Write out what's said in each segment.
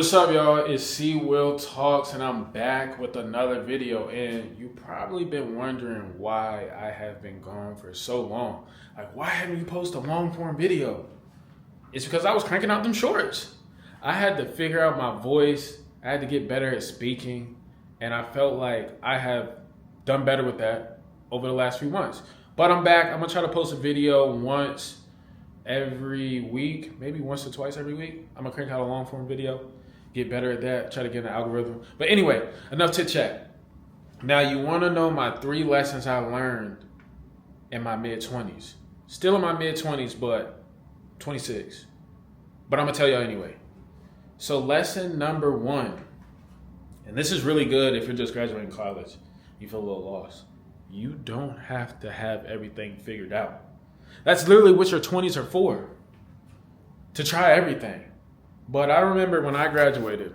What's up, y'all? It's C Will Talks, and I'm back with another video. And you probably been wondering why I have been gone for so long. Like, why haven't you posted a long form video? It's because I was cranking out them shorts. I had to figure out my voice. I had to get better at speaking, and I felt like I have done better with that over the last few months. But I'm back. I'm gonna try to post a video once every week, maybe once or twice every week. I'm gonna crank out a long form video, get better at that, try to get in the algorithm. But anyway, enough chit chat. Now, you want to know my 3 lessons I learned in my mid 20s. Still in my mid 20s, but 26. But I'm gonna tell y'all anyway. So, lesson number 1, and this is really good if you're just graduating college, you feel a little lost. You don't have to have everything figured out. That's literally what your 20s are for, to try everything. But I remember when I graduated,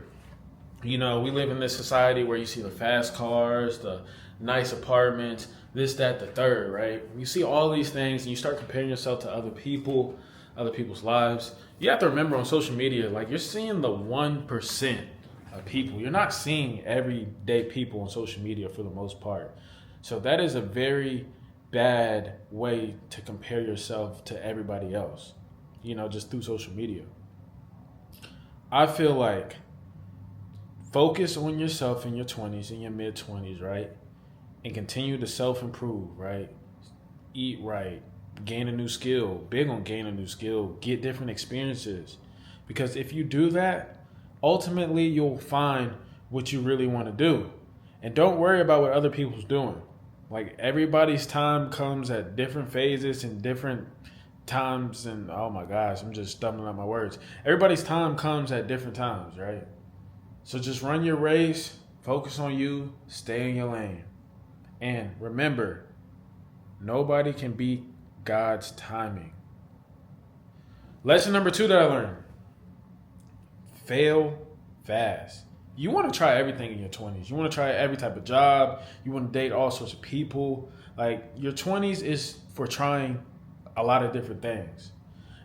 we live in this society where you see the fast cars, the nice apartments, this, that, the third, right? You see all these things and you start comparing yourself to other people, other people's lives. You have to remember on social media, like, you're seeing the 1% of people. You're not seeing everyday people on social media for the most part. So that is a very bad way to compare yourself to everybody else, just through social media. I feel like focus on yourself in your 20s, in your mid 20s, right? And continue to self improve, right? Eat right, gain a new skill, big on gain a new skill, get different experiences. Because if you do that, ultimately you'll find what you really want to do. And don't worry about what other people's doing. Like, everybody's time comes at different phases and different times, and oh my gosh, I'm just stumbling out my words. Everybody's time comes at different times, right? So just run your race, focus on you, stay in your lane. And remember, nobody can beat God's timing. Lesson number 2 that I learned: fail fast. You want to try everything in your 20s. You want to try every type of job. You want to date all sorts of people. Like, your 20s is for trying a lot of different things.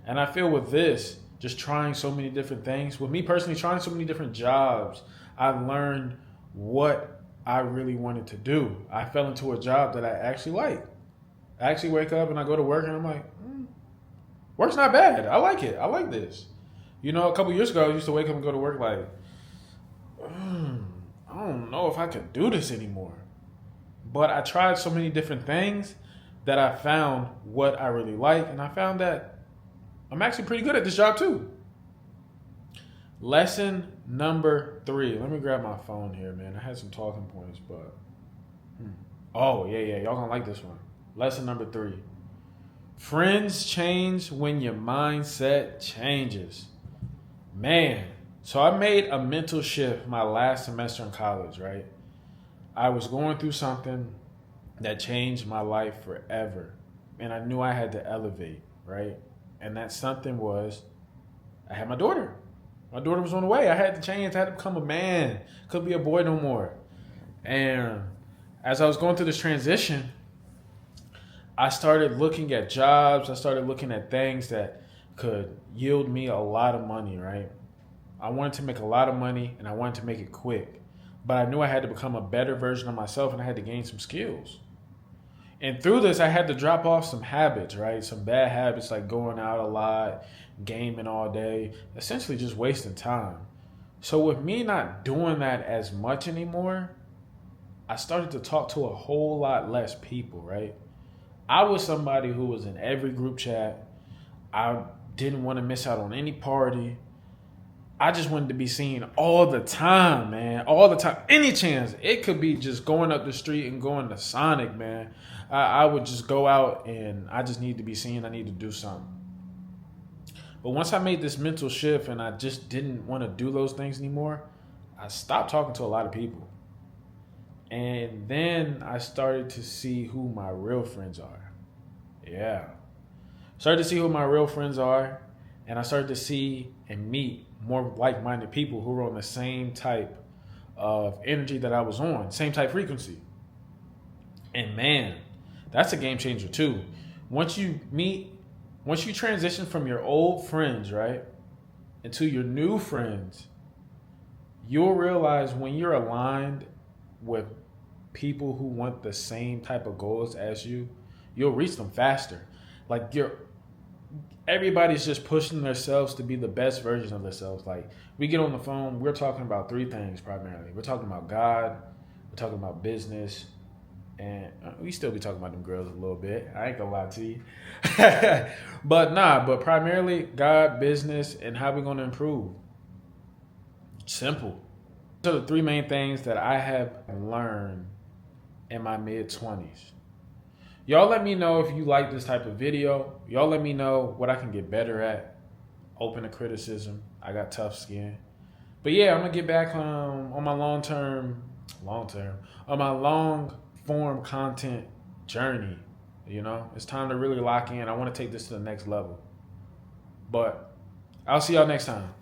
And I feel with this, just trying so many different things, with me personally trying so many different jobs, I learned what I really wanted to do. I fell into a job that I actually like. I actually wake up and I go to work and I'm like, work's not bad. I like it. I like this. A couple years ago, I used to wake up and go to work like, I don't know if I could do this anymore. But I tried so many different things that I found what I really like, and I found that I'm actually pretty good at this job too. Lesson number 3. Let me grab my phone here, man. I had some talking points, but oh yeah, y'all gonna like this one. Lesson number 3. Friends change when your mindset changes. Man, so I made a mental shift my last semester in college, right? I was going through something that changed my life forever. And I knew I had to elevate, right? And that something was, I had my daughter. My daughter was on the way. I had to change. I had to become a man. Couldn't be a boy no more. And as I was going through this transition, I started looking at jobs. I started looking at things that could yield me a lot of money, right? I wanted to make a lot of money and I wanted to make it quick. But I knew I had to become a better version of myself and I had to gain some skills. And through this, I had to drop off some habits, right? Some bad habits like going out a lot, gaming all day, essentially just wasting time. So with me not doing that as much anymore, I started to talk to a whole lot less people, right? I was somebody who was in every group chat. I didn't want to miss out on any party. I just wanted to be seen all the time, man. All the time. Any chance. It could be just going up the street and going to Sonic, man. I would just go out and I just need to be seen. I need to do something. But once I made this mental shift and I just didn't want to do those things anymore, I stopped talking to a lot of people. And then I started to see who my real friends are. Yeah. Started to see who my real friends are. And I started to see and meet more like-minded people who were on the same type of energy that I was on, same type frequency. And man, that's a game changer too. Once you transition from your old friends, right, into your new friends, you'll realize when you're aligned with people who want the same type of goals as you, you'll reach them faster. Like everybody's just pushing themselves to be the best version of themselves. Like we get on the phone, we're talking about three things primarily. We're talking about God, we're talking about business, and we still be talking about them girls a little bit. I ain't gonna lie to you. but primarily God, business, and how we're gonna improve. Simple. Those are the three main things that I have learned in my mid-20s. Y'all let me know if you like this type of video. Y'all let me know what I can get better at. Open to criticism. I got tough skin. But yeah, I'm going to get back on my on my long form content journey. You know, it's time to really lock in. I want to take this to the next level. But I'll see y'all next time.